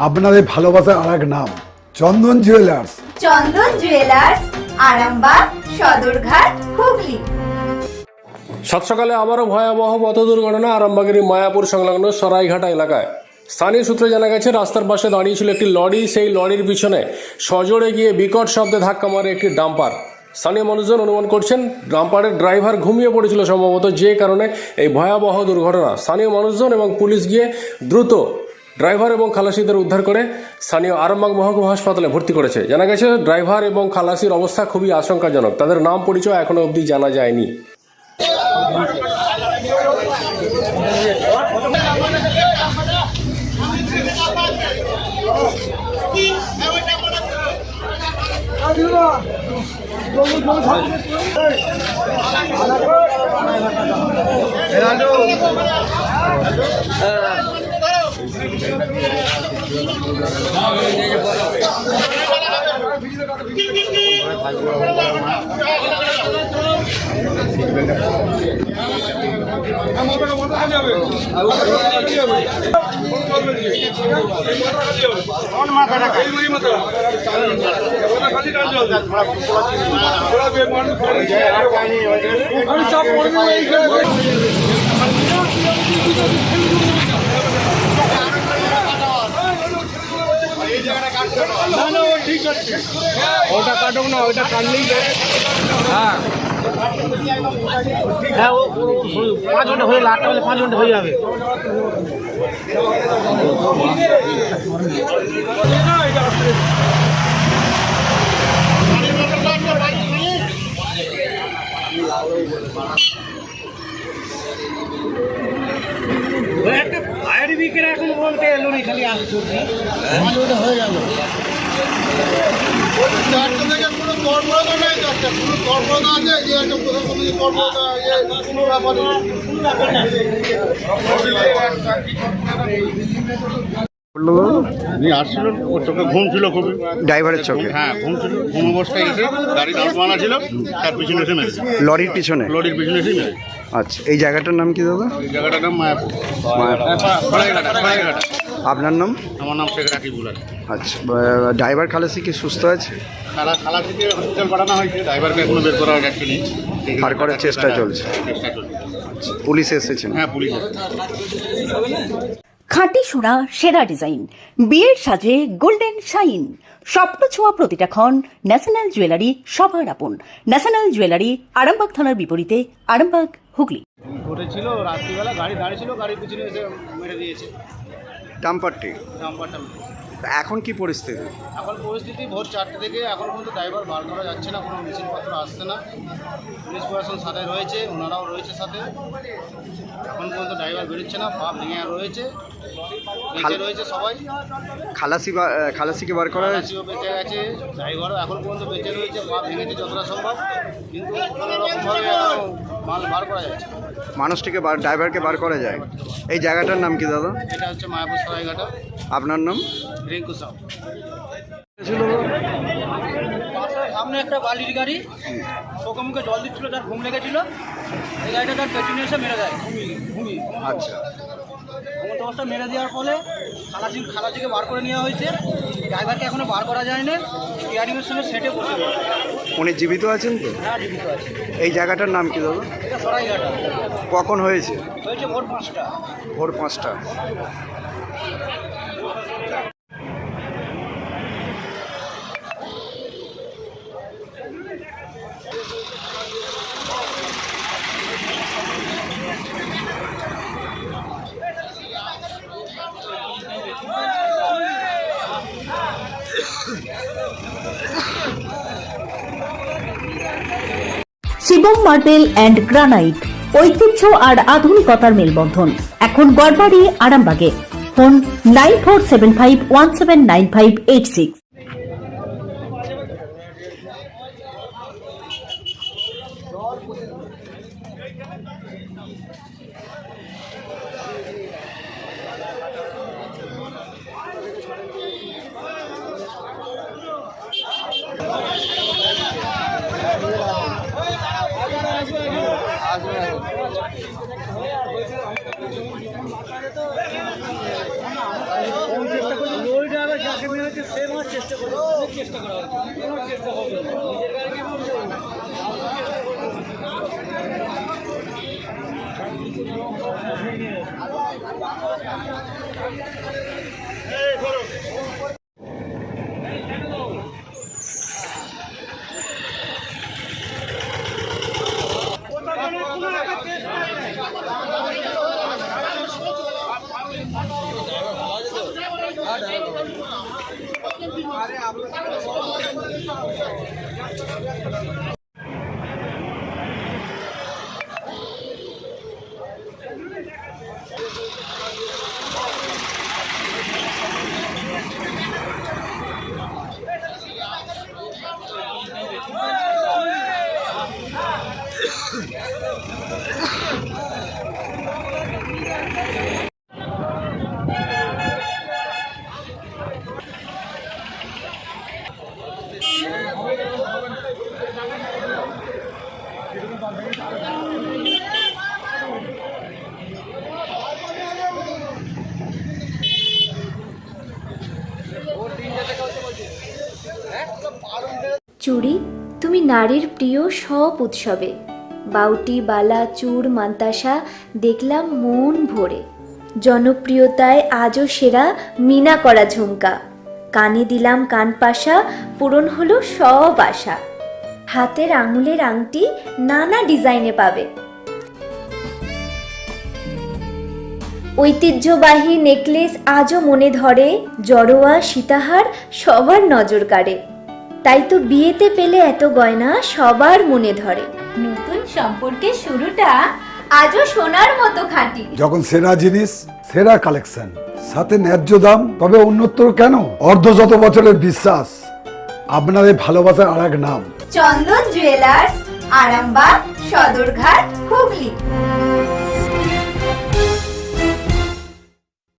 আপনাদের ভালোবাসার আর এক নাম চন্দন জুয়েলার্স। চন্দন জুয়েলার্স, আরামবাগ, সদরঘাট, হুগলি। সাত সকালে আবারও ভয়াবহ পথ দুর্ঘটনা আরামবাগের মায়াপুর সংলগ্ন সরাইঘাটা এলাকায়। স্থানীয় সূত্রে জানা গেছে, রাস্তার পাশে দাঁড়িয়ে ছিল একটি লরি। সেই লরির পিছনে সজোরে গিয়ে বিকট শব্দে ধাক্কা মারে একটি ডাম্পার। স্থানীয় মানুষজন অনুমান করছেন ডাম্পারের ড্রাইভার ঘুমিয়ে পড়েছিল সম্ভবত, যে কারণে এই ভয়াবহ দুর্ঘটনা। স্থানীয় মানুষজন এবং পুলিশ গিয়ে দ্রুত ড্রাইভার এবং খালাসিদের উদ্ধার করে স্থানীয় আরামবাগ মহকুমা হাসপাতালে ভর্তি করেছে। জানা গেছে, ড্রাইভার এবং খালাসির অবস্থা খুবই আশঙ্কাজনক। তাদের নাম পরিচয় এখনো অবধি জানা যায়নি। ওটা কাটুক না, ওইটা কাটলেই হ্যাঁ হ্যাঁ, ও 5 ঘন্টা হয়ে লাটটা হলে 5 ঘন্টা হয়ে যাবে। একটা ফায়ার ব্রিগেড এখন বলতে এলো না, খালি আসছে ওটা হয়ে গেল। চারটে থেকে কোনো কর্মরতা নেই, চারটে কোনো কর্মরতা আছে যে একটা প্রধান সমিতি কর্মরতা কোনো ব্যাপার নেই। আসছিল, ওর চোখে ঘুম ছিল খুবই, ড্রাইভারের চোখে। হ্যাঁ ঘুম ছিল, ঘুম অবস্থায় এসে গাড়ি দাঁড়ানো ছিল, তার পিছনে এসে মেরেছে। লরির পিছনে? লরির পিছনে এসে মেরেছে। আচ্ছা, এই জায়গাটার নাম কি দাদা? এই জায়গাটার নাম মায়াপুর, সরাইঘাটা। আপনার নাম? আমার নাম শেখ রাকিবুল আলী। আচ্ছা, ড্রাইভার খালাসি কি সুস্থ আছে? খালা থেকে হসপিটাল পাঠানো হয়েছে, ড্রাইভারকে এখনো বের করা যাচ্ছেনি, বার করার চেষ্টা চলছে। পুলিশ এসেছেন? হ্যাঁ পুলিশ এসেছে। খাঁটি সোনা, সেরা ডিজাইন, বিয়ের সাজে গোল্ডেন শাইন, স্বপ্ন ছোঁয়া প্রতিটা ক্ষণ। ন্যাশনাল জুয়েলারি সবার আপন। ন্যাশনাল জুয়েলারি, আরামবাগ থানার বিপরীতে, আরামবাগ, হুগলি। ঘটেছিল রাত্রিবেলা, গাড়ি দাঁড়িয়েছিল, গাড়ির পিছনে এসে মেরে দিয়েছে ডাম্পারটি। নাম্বারটা। এখন কি পরিস্থিতি? এখন পরিস্থিতি ভোর 4টে থেকে এখন পর্যন্ত ড্রাইভার বার করা যাচ্ছে না, কোনো মেশিনপত্র আসছে না। পুলিশ প্রশাসন সাথে রয়েছে, ওনারাও রয়েছে সাথে। এখন পর্যন্ত ড্রাইভার বেরোচ্ছে না, পা ভেঙে রয়েছে, বেঁচে রয়েছে সবাই। খালাসিকে বার করা হয়েছে? খালাসিও বেঁচে গেছে, ড্রাইভারও এখন পর্যন্ত বেঁচে রয়েছে, পা ভেঙেছে যতটা সম্ভব, কিন্তু কোনোরকমভাবে মাল বার করা যাচ্ছে। মানুষটিকে ড্রাইভারকে বার করা যায়। এই জায়গাটার নাম কি দাদা? এটা হচ্ছে মায়াপুর সরাইঘাটা। আপনার নাম? রিঙ্কু সাউ। সামনে একটা বালির গাড়ি চোখে মুখে জল দিচ্ছিল, তার ঘুম লেগেছিল, এই গাড়িটা তার পেছনে এসে মেরে দেয় ঘুমিয়ে। আচ্ছা, ঘুমন্ত অবস্থা মেরে দেওয়ার ফলে খালাসিকে বার করে নেওয়া হয়েছে। ড্রাইভারকে এখনো বার করা যায়নি, স্টিয়ারিংয়ের সঙ্গে সেটে বসে রয়েছে। উনি জীবিত আছেন তো? হ্যাঁ জীবিত আছে। এই জায়গাটার নাম কি দাদা? এটা সরাইঘাটা। কখন হয়েছে? হয়েছে ভোর 5টা। ভোর 5টা। শিবম মার্বেল অ্যান্ড গ্রানাইট, ঐতিহ্য আর আধুনিকতার মেলবন্ধন। এখন গড়বাড়ি, আরামবাগে। ফোন 9475179586। ওইটা চুড়ি তুমি নারীর প্রিয় সব উৎসবে, বাউটি বালা চূড় মান্তাসা দেখলাম মন ভরে। জনপ্রিয়তায় আজও সেরা মিনা করা ঝুমকা, কানে দিলাম কানপাশা, পূরণ হলো সব আশা। হাতের আঙুলের আংটি নানা ডিজাইনে পাবে, ঐতিহ্যবাহী নেকলেস আজও মনে ধরে, জড়োয়া সীতাহার সবার নজর কাড়ে। তাই তো বিয়েতে পেলে এত গয়না সবার মনে ধরে। নতুন সম্পর্কের শুরুটা আজও সোনার মতো খাঁটি। যখন সেরা জিনিস, সেরা কালেকশন, সাথে ন্যায্য দাম, তবে উন্নতর কেন? অর্ধশত বছরের বিশ্বাস, আপনাদের ভালোবাসার আর এক নাম চন্দন জুয়েলার্স, আরামবাগ, সদরঘাট, হুগলি।